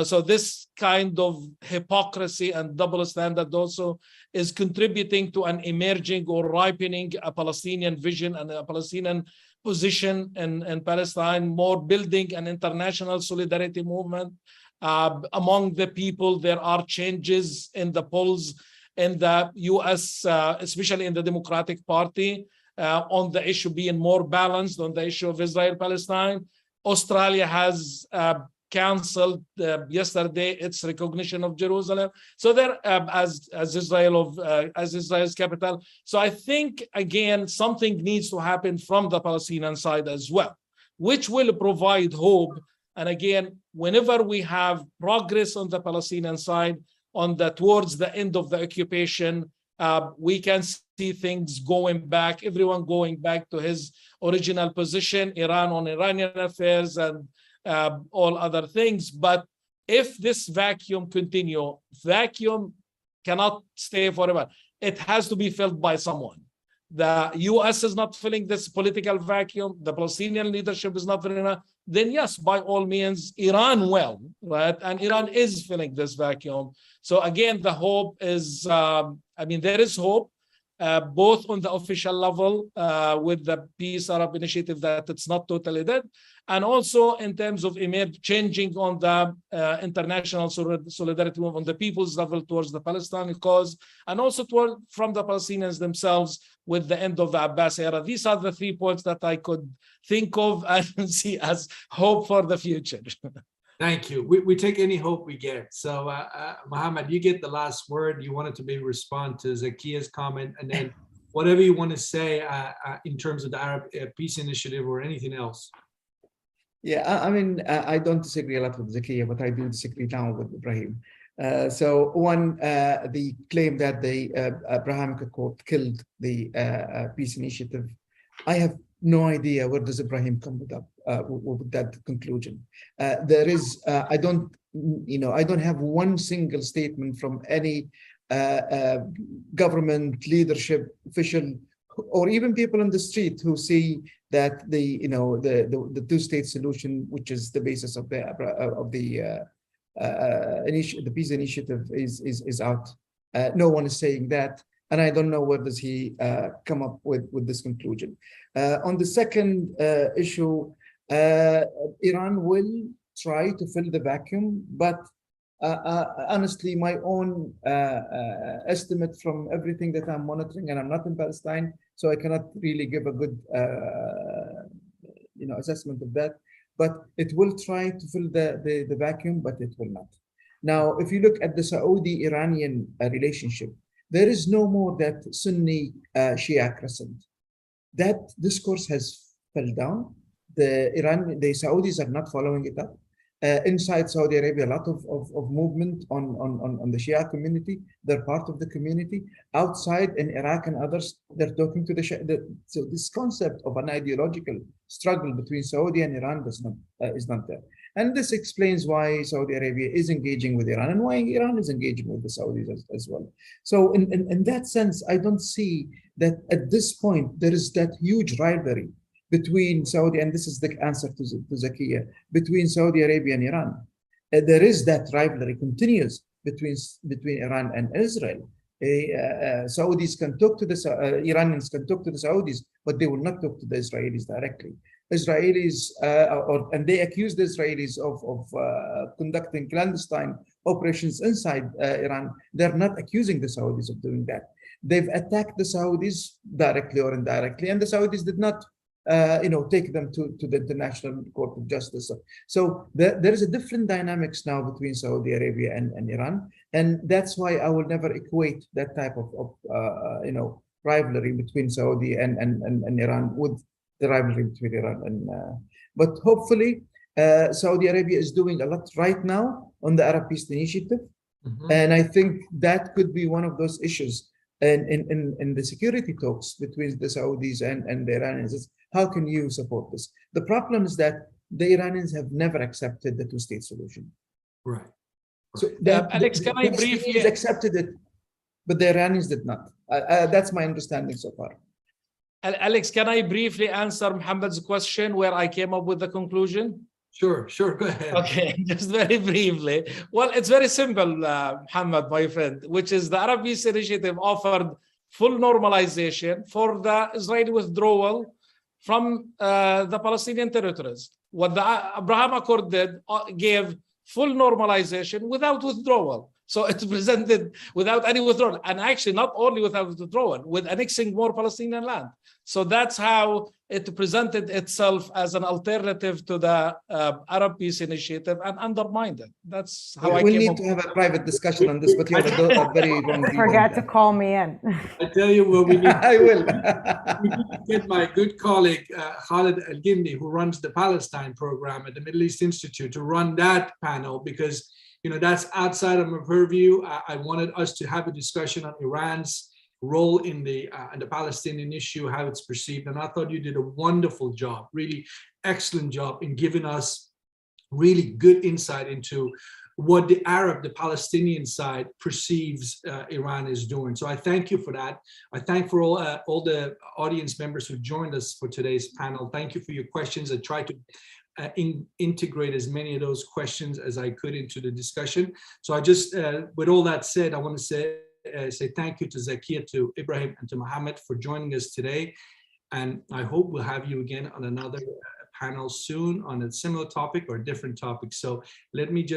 So this kind of hypocrisy and double standard also is contributing to an emerging or ripening a Palestinian vision and a Palestinian position in Palestine, more building an international solidarity movement among the people. There are changes in the polls in the US, especially in the Democratic Party, on the issue being more balanced on the issue of Israel-Palestine. Australia has canceled yesterday its recognition of Jerusalem, so there as Israel's capital. So I think again something needs to happen from the Palestinian side as well, which will provide hope. And again, whenever we have progress on the Palestinian side towards the end of the occupation, we can see things going back, everyone going back to his original position, Iran on Iranian affairs and all other things. But if this vacuum cannot stay forever. It has to be filled by someone. The US is not filling this political vacuum. The Palestinian leadership is not filling it. Then yes, by all means, Iran will, right? And Iran is filling this vacuum. So again, the hope is, there is hope, both on the official level with the Peace Arab Initiative, that it's not totally dead, and also in terms of changing on the international solidarity move on the people's level towards the Palestinian cause, and also from the Palestinians themselves with the end of the Abbas era. These are the 3 points that I could think of and see as hope for the future. Thank you. We take any hope we get. So Mohammed, you get the last word. You wanted to maybe respond to Zakia's comment, and then whatever you want to say in terms of the Arab Peace Initiative or anything else. Yeah, I don't disagree a lot with Zakia, but I do disagree now with Ibrahim. So one, the claim that the Abrahamic Accord killed the peace initiative, I have no idea where does Ibrahim come with that conclusion. There is, I don't have one single statement from any government leadership official or even people on the street who see that the two-state solution, which is the basis of the peace initiative, is out. No one is saying that, and I don't know where does he come up with this conclusion. On the second issue, Iran will try to fill the vacuum, but honestly, my own estimate from everything that I'm monitoring, and I'm not in Palestine, so I cannot really give a good assessment of that. But it will try to fill the vacuum, but it will not. Now, if you look at the Saudi-Iranian relationship, there is no more that Sunni Shia crescent. That discourse has fell down. The Saudis are not following it up. Inside Saudi Arabia, a lot of movement on the Shia community. They're part of the community. Outside in Iraq and others, they're talking to the Shia. So this concept of an ideological struggle between Saudi and Iran is not there. And this explains why Saudi Arabia is engaging with Iran and why Iran is engaging with the Saudis as well. So in that sense, I don't see that at this point, there is that huge rivalry between Saudi, and this is the answer to Zakia, between Saudi Arabia and Iran. There is that rivalry continues between Iran and Israel. Saudis can talk to the Iranians can talk to the Saudis, but they will not talk to the Israelis directly. Israelis, and they accuse the Israelis of conducting clandestine operations inside Iran. They're not accusing the Saudis of doing that. They've attacked the Saudis directly or indirectly, and the Saudis did not take them to the International Court of Justice. So there is a different dynamics now between Saudi Arabia and Iran, and that's why I will never equate that type of rivalry between Saudi and Iran, with the rivalry between Iran and. But hopefully, Saudi Arabia is doing a lot right now on the Arab Peace Initiative. And I think that could be one of those issues in the security talks between the Saudis and the Iranians. Is how can you support this? The problem is that the Iranians have never accepted the two-state solution. Right. So Alex, can I briefly accepted it, but the Iranians did not. That's my understanding so far. Alex, can I briefly answer Mohammed's question where I came up with the conclusion? Sure, go ahead. Okay, just very briefly. Well, it's very simple, Mohammed, my friend, which is the Arab Peace Initiative offered full normalization for the Israeli withdrawal from the Palestinian territories. What the Abraham Accord did gave full normalization without withdrawal. So it's presented without any withdrawal, and actually not only without withdrawal, with annexing more Palestinian land. So that's how it presented itself as an alternative to the Arab Peace Initiative and undermined it. That's how I We'll came need up. to have a private discussion on this, but you have a very wrong view. Forget to call me in. I tell you what we need. I will. We need to get my good colleague Khalid Al-Gimni, who runs the Palestine program at the Middle East Institute, to run that panel, because that's outside of my purview. I wanted us to have a discussion on Iran's role in the Palestinian issue, how it's perceived, and I thought you did a wonderful job, really excellent job in giving us really good insight into what the Palestinian side perceives Iran is doing. So I thank you for that. I thank for all the audience members who joined us for today's panel. Thank you for your questions. I tried to integrate as many of those questions as I could into the discussion. So I just, with all that said, I want to say thank you to Zakia, to Ibrahim, and to Mohammed for joining us today. And I hope we'll have you again on another panel soon on a similar topic or a different topic. So let me just